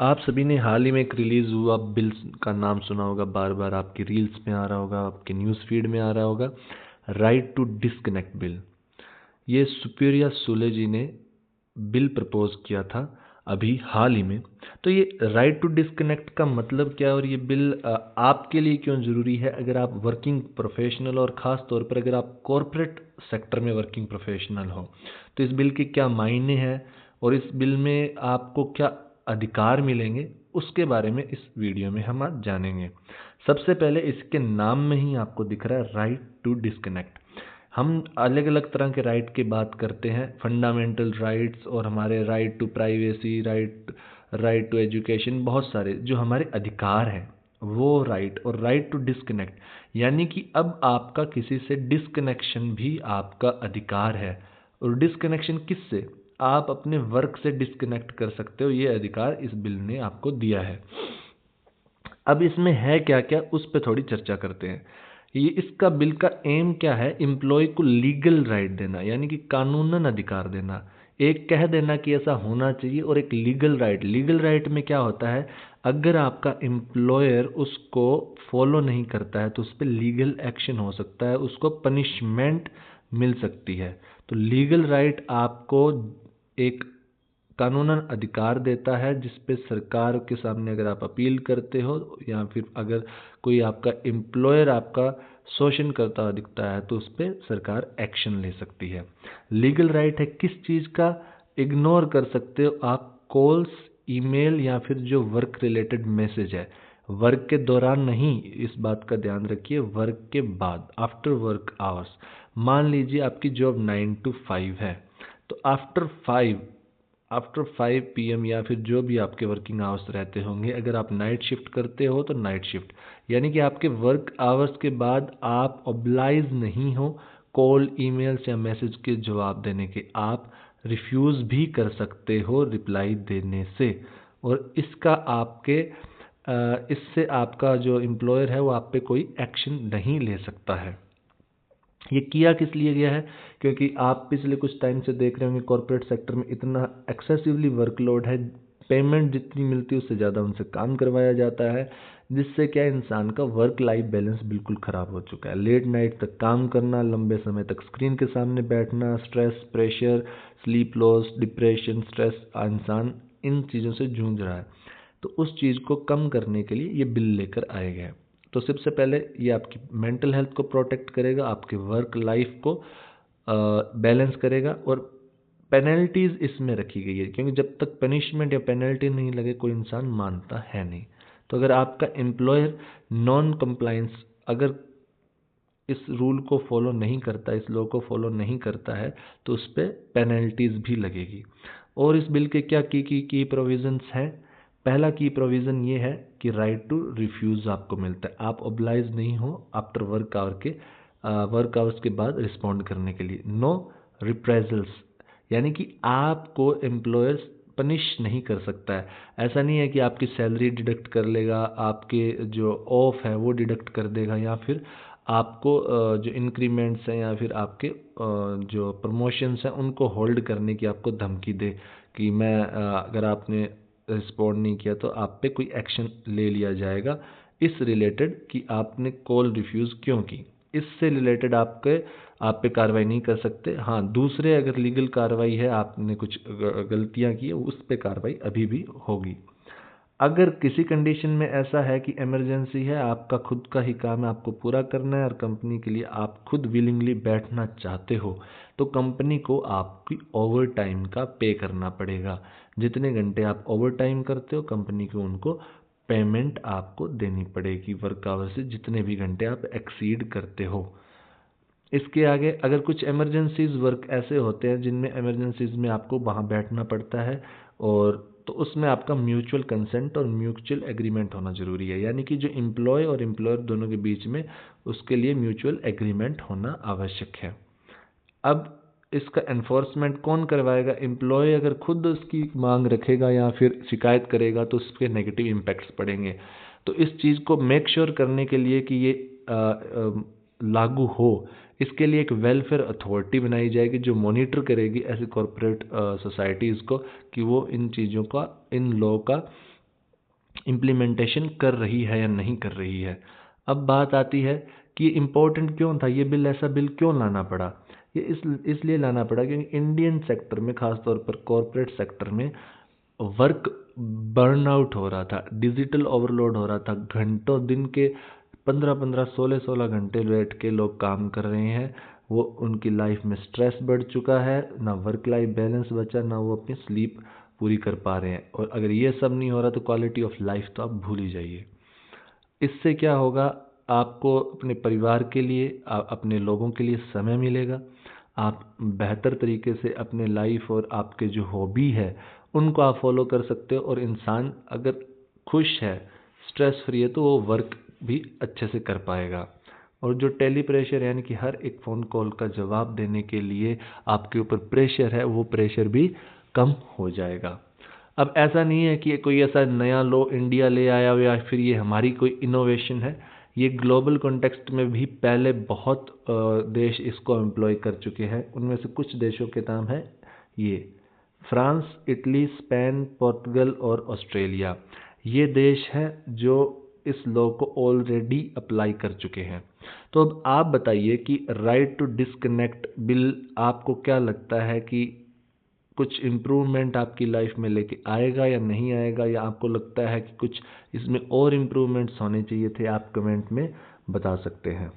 आप सभी ने हाल ही में एक रिलीज़ हुआ बिल का नाम सुना होगा, बार बार आपकी रील्स में आ रहा होगा, आपके न्यूज़ फीड में आ रहा होगा। Right to disconnect bill. ये सुप्रिया सुले जी ने बिल प्रपोज किया था अभी हाल ही में। तो ये राइट टू डिस्कनेक्ट का मतलब क्या है और ये बिल आपके लिए क्यों ज़रूरी है? अगर आप वर्किंग प्रोफेशनल और ख़ास तौर पर अगर आप कॉरपोरेट सेक्टर में वर्किंग प्रोफेशनल हो, तो इस बिल के क्या मायने हैं और इस बिल में आपको क्या अधिकार मिलेंगे, उसके बारे में इस वीडियो में हम आज जानेंगे। सबसे पहले इसके नाम में ही आपको दिख रहा है राइट टू डिस्कनेक्ट। हम अलग अलग तरह के राइट की बात करते हैं, फंडामेंटल राइट्स और हमारे right to privacy, right to education, बहुत सारे जो हमारे अधिकार हैं वो राइट। और राइट टू डिस्कनेक्ट यानी कि अब आपका किसी से डिस्कनेक्शन भी आपका अधिकार है। और डिस्कनेक्शन किससे? आप अपने वर्क से डिस्कनेक्ट कर सकते हो, ये अधिकार इस बिल ने आपको दिया है। अब इसमें है क्या क्या, उस पर थोड़ी चर्चा करते हैं। ये इसका बिल का एम क्या है? एम्प्लॉय को लीगल राइट देना, यानी कि कानूनन अधिकार देना। एक कह देना कि ऐसा होना चाहिए और एक लीगल राइट। लीगल राइट में क्या होता है? अगर आपका एम्प्लॉयर उसको फॉलो नहीं करता है तो उस पर लीगल एक्शन हो सकता है, उसको पनिशमेंट मिल सकती है। तो लीगल राइट आपको एक कानूनन अधिकार देता है जिस पे सरकार के सामने अगर आप अपील करते हो या फिर अगर कोई आपका एम्प्लॉयर आपका शोषण करता हुआ दिखता है तो उस पर सरकार एक्शन ले सकती है। लीगल राइट है किस चीज़ का? इग्नोर कर सकते हो आप कॉल्स, ईमेल या फिर जो वर्क रिलेटेड मैसेज है। वर्क के दौरान नहीं, इस बात का ध्यान रखिए, वर्क के बाद, आफ्टर वर्क आवर्स। मान लीजिए आपकी जॉब 9 to 5 है, तो आफ्टर 5 PM या फिर जो भी आपके वर्किंग आवर्स रहते होंगे, अगर आप नाइट शिफ्ट करते हो तो नाइट शिफ्ट, यानी कि आपके वर्क आवर्स के बाद आप ऑब्लाइज नहीं हो कॉल, ईमेल्स या मैसेज के जवाब देने के। आप रिफ्यूज़ भी कर सकते हो रिप्लाई देने से। और इसका इससे आपका जो एम्प्लॉयर है वो आप पे कोई एक्शन नहीं ले सकता है। ये किया किस लिए गया है? क्योंकि आप पिछले कुछ टाइम से देख रहे होंगे कॉर्पोरेट सेक्टर में इतना एक्सेसिवली वर्कलोड है, पेमेंट जितनी मिलती है उससे ज़्यादा उनसे काम करवाया जाता है, जिससे क्या इंसान का वर्क लाइफ बैलेंस बिल्कुल ख़राब हो चुका है। लेट नाइट तक काम करना, लंबे समय तक स्क्रीन के सामने बैठना, stress, pressure, sleep loss, depression, stress, इंसान इन चीज़ों से जूझ रहा है। तो उस चीज़ को कम करने के लिए ये बिल लेकर आए गए हैं। तो सबसे पहले ये आपकी मेंटल हेल्थ को प्रोटेक्ट करेगा, आपके वर्क लाइफ को बैलेंस करेगा। और पेनल्टीज इसमें रखी गई है क्योंकि जब तक पनिशमेंट या पेनल्टी नहीं लगे कोई इंसान मानता है नहीं। तो अगर आपका एम्प्लॉयर नॉन कंप्लायंस, अगर इस रूल को फॉलो नहीं करता, इस लॉ को फॉलो नहीं करता है, तो उस पर पेनल्टीज भी लगेगी। और इस बिल के क्या की प्रोविजंस हैं? पहला की प्रोविज़न ये है कि राइट टू रिफ्यूज़ आपको मिलता है। आप ऑब्लाइज नहीं हो आफ्टर वर्क आवर्स के बाद रिस्पॉन्ड करने के लिए। नो रिप्रेजल्स, यानी कि आपको एम्प्लॉयर्स पनिश नहीं कर सकता है। ऐसा नहीं है कि आपकी सैलरी डिडक्ट कर लेगा, आपके जो ऑफ है वो डिडक्ट कर देगा, या फिर आपको जो इंक्रीमेंट्स हैं या फिर आपके जो प्रमोशंस हैं उनको होल्ड करने की आपको धमकी दे कि मैं अगर आपने रिस्पॉन्ड नहीं किया तो आप पे कोई एक्शन ले लिया जाएगा इस रिलेटेड कि आपने कॉल रिफ्यूज़ क्यों की। इससे रिलेटेड आप पे कार्रवाई नहीं कर सकते। हाँ, दूसरे अगर लीगल कार्रवाई है, आपने कुछ गलतियां की है, उस पे कार्रवाई अभी भी होगी। अगर किसी कंडीशन में ऐसा है कि इमरजेंसी है, आपका खुद का ही काम है, आपको पूरा करना है और कंपनी के लिए आप खुद विलिंगली बैठना चाहते हो, तो कंपनी को आपकी ओवर टाइम का पे करना पड़ेगा। जितने घंटे आप ओवर टाइम करते हो कंपनी को उनको पेमेंट आपको देनी पड़ेगी, वर्क आवर से जितने भी घंटे आप एक्सीड करते हो। इसके आगे अगर कुछ इमरजेंसीज वर्क ऐसे होते हैं जिनमें इमरजेंसीज में आपको वहाँ बैठना पड़ता है, और तो उसमें आपका म्यूचुअल कंसेंट और म्यूचुअल एग्रीमेंट होना ज़रूरी है, यानी कि जो एम्प्लॉय और एम्प्लॉयर दोनों के बीच में उसके लिए म्यूचुअल एग्रीमेंट होना आवश्यक है। अब इसका एनफोर्समेंट कौन करवाएगा? एम्प्लॉय अगर खुद उसकी मांग रखेगा या फिर शिकायत करेगा तो उसके नेगेटिव इम्पैक्ट्स पड़ेंगे। तो इस चीज़ को मेक श्योर करने के लिए कि ये लागू हो, इसके लिए एक वेलफेयर अथॉरिटी बनाई जाएगी जो मॉनिटर करेगी ऐसी कॉरपोरेट सोसाइटीज़ को कि वो इन चीज़ों का, इन लॉ का इम्प्लीमेंटेशन कर रही है या नहीं कर रही है। अब बात आती है कि इम्पोर्टेंट क्यों था ये बिल, ऐसा बिल क्यों लाना पड़ा। ये इसलिए लाना पड़ा क्योंकि इंडियन सेक्टर में, खासतौर पर कॉरपोरेट सेक्टर में, वर्क बर्नआउट हो रहा था, डिजिटल ओवरलोड हो रहा था। घंटों दिन के 15-15, 16-16 घंटे बैठ के लोग काम कर रहे हैं। वो उनकी लाइफ में स्ट्रेस बढ़ चुका है, ना वर्क लाइफ बैलेंस बचा, ना वो अपनी स्लीप पूरी कर पा रहे हैं। और अगर ये सब नहीं हो रहा तो क्वालिटी ऑफ लाइफ तो आप भूल ही जाइए। इससे क्या होगा, आपको अपने परिवार के लिए, अपने लोगों के लिए समय मिलेगा। आप बेहतर तरीके से अपने लाइफ और आपके जो हॉबी है उनको आप फॉलो कर सकते हो। और इंसान अगर खुश है, स्ट्रेस फ्री है, तो वो वर्क भी अच्छे से कर पाएगा। और जो टेली प्रेशर यानी कि हर एक फ़ोन कॉल का जवाब देने के लिए आपके ऊपर प्रेशर है, वो प्रेशर भी कम हो जाएगा। अब ऐसा नहीं है कि ये कोई ऐसा नया लॉ इंडिया ले आया हो या फिर ये हमारी कोई इनोवेशन है। ये ग्लोबल कॉन्टेक्स्ट में भी पहले बहुत देश इसको एम्प्लॉय कर चुके हैं। उनमें से कुछ देशों के नाम है ये: फ्रांस, इटली, स्पेन, पोर्तुगल और ऑस्ट्रेलिया। ये देश हैं जो इस लॉ को ऑलरेडी अप्लाई कर चुके हैं। तो अब आप बताइए कि राइट टू डिस्कनेक्ट बिल आपको क्या लगता है कि कुछ इम्प्रूवमेंट आपकी लाइफ में लेके आएगा या नहीं आएगा, या आपको लगता है कि कुछ इसमें और इम्प्रूवमेंट्स होने चाहिए थे? आप कमेंट में बता सकते हैं।